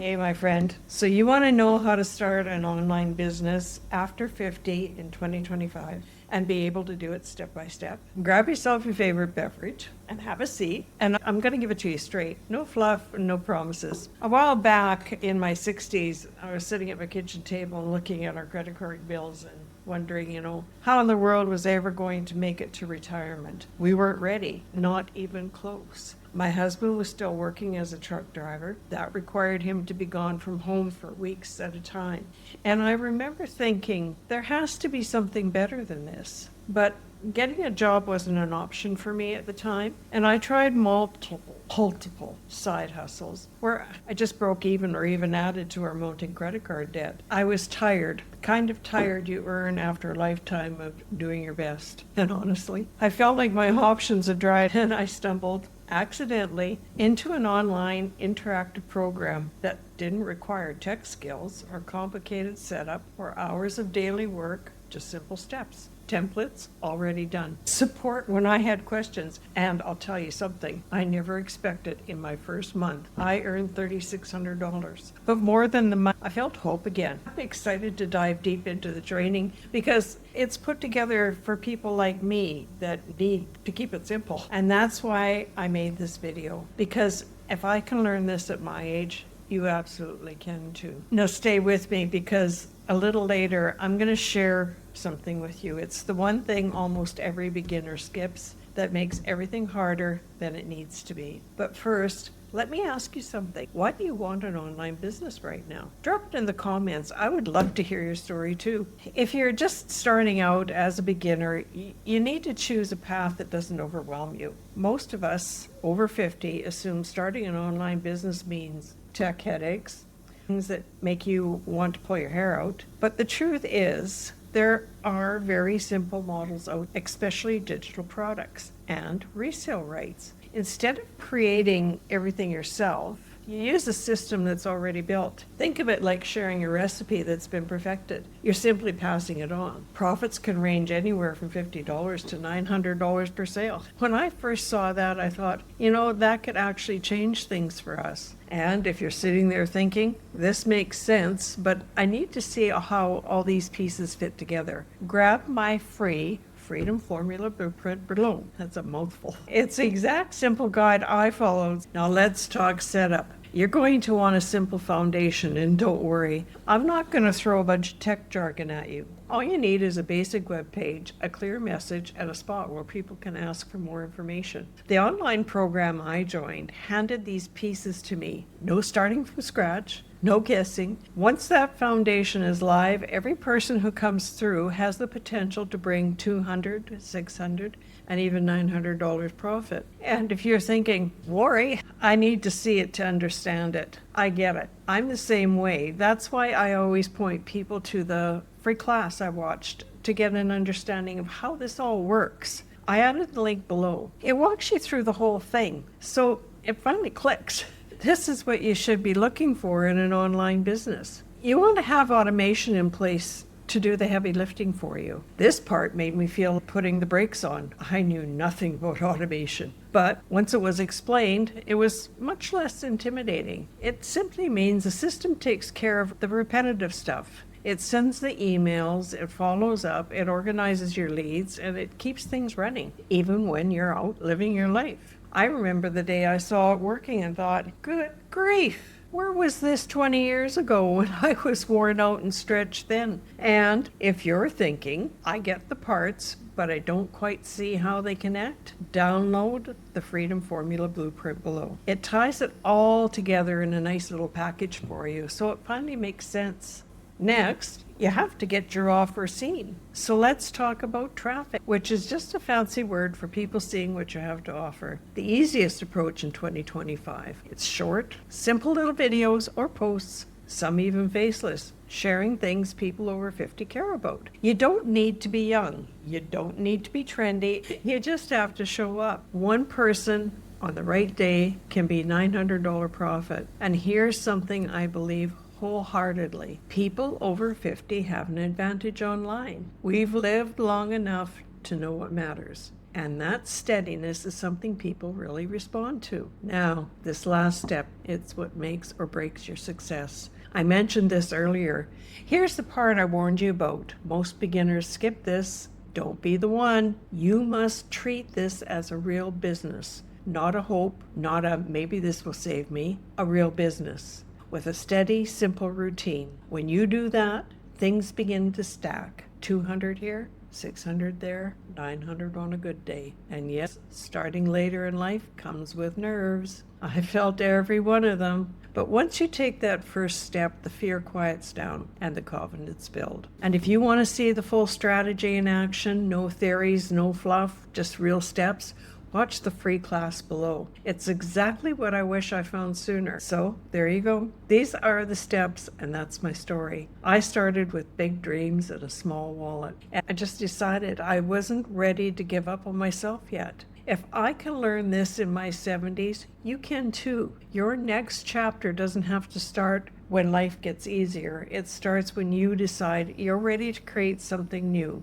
Hey, my friend. So you want to know how to start an online business after 50 in 2025 and be able to do it step by step? Grab yourself your favorite beverage and have a seat. And I'm going to give it to you straight. No fluff, no promises. A while back in my 60s, I was sitting at my kitchen table and looking at our credit card bills and wondering, how in the world was I ever going to make it to retirement? We weren't ready, not even close. My husband was still working as a truck driver. That required him to be gone from home for weeks at a time. And I remember thinking, there has to be something better than this. But getting a job wasn't an option for me at the time. And I tried multiple side hustles where I just broke even or even added to our mounting credit card debt. I was tired, kind of tired you earn after a lifetime of doing your best. And honestly, I felt like my options had dried and I stumbled accidentally into an online interactive program that didn't require tech skills or complicated setup or hours of daily work, just simple steps. Templates already done. Support when I had questions. And I'll tell you something, I never expected in my first month. I earned $3,600. But more than the money, I felt hope again. I'm excited to dive deep into the training because it's put together for people like me that need to keep it simple. And that's why I made this video. Because if I can learn this at my age, you absolutely can too. Now stay with me because a little later I'm going to share something with you. It's the one thing almost every beginner skips that makes everything harder than it needs to be. But first, let me ask you something. Why do you want an online business right now? Drop it in the comments. I would love to hear your story too. If you're just starting out as a beginner, you need to choose a path that doesn't overwhelm you. Most of us over 50 assume starting an online business means tech headaches, things that make you want to pull your hair out. But the truth is, there are very simple models out, especially digital products and resale rights. Instead of creating everything yourself, you use a system that's already built. Think of it like sharing a recipe that's been perfected. You're simply passing it on. Profits can range anywhere from $50 to $900 per sale. When I first saw that, I thought, that could actually change things for us. And if you're sitting there thinking, this makes sense, but I need to see how all these pieces fit together, grab my free Freedom Formula Blueprint below. That's a mouthful. It's the exact simple guide I followed. Now let's talk setup. You're going to want a simple foundation, and don't worry, I'm not going to throw a bunch of tech jargon at you. All you need is a basic web page, a clear message, and a spot where people can ask for more information. The online program I joined handed these pieces to me. No starting from scratch, no guessing. Once that foundation is live, every person who comes through has the potential to bring $200, $600, and even $900 profit. And if you're thinking, Lori, I need to see it to understand it, I get it. I'm the same way. That's why I always point people to the free class I watched to get an understanding of how this all works. I added the link below. It walks you through the whole thing, so it finally clicks. This is what you should be looking for in an online business. You want to have automation in place to do the heavy lifting for you. This part made me feel putting the brakes on. I knew nothing about automation. But once it was explained, it was much less intimidating. It simply means the system takes care of the repetitive stuff. It sends the emails, it follows up, it organizes your leads, and it keeps things running, even when you're out living your life. I remember the day I saw it working and thought, good grief, where was this 20 years ago when I was worn out and stretched thin? And if you're thinking, I get the parts, but I don't quite see how they connect, download the Freedom Formula Blueprint below. It ties it all together in a nice little package for you, so it finally makes sense. Next, you have to get your offer seen. So let's talk about traffic, which is just a fancy word for people seeing what you have to offer. The easiest approach in 2025. It's short, simple little videos or posts, some even faceless, sharing things people over 50 care about. You don't need to be young. You don't need to be trendy. You just have to show up. One person on the right day can be $900 profit. And here's something I believe wholeheartedly. People over 50 have an advantage online. We've lived long enough to know what matters. And that steadiness is something people really respond to. Now, this last step, it's what makes or breaks your success. I mentioned this earlier. Here's the part I warned you about. Most beginners skip this. Don't be the one. You must treat this as a real business, not a hope, not a maybe this will save me, a real business with a steady, simple routine. When you do that, things begin to stack. 200 here, 600 there, 900 on a good day. And yes, starting later in life comes with nerves. I felt every one of them. But once you take that first step, the fear quiets down and the confidence builds. And if you want to see the full strategy in action, no theories, no fluff, just real steps, watch the free class below. It's exactly what I wish I found sooner. So there you go. These are the steps, and that's my story. I started with big dreams and a small wallet. And I just decided I wasn't ready to give up on myself yet. If I can learn this in my 70s, you can too. Your next chapter doesn't have to start when life gets easier. It starts when you decide you're ready to create something new.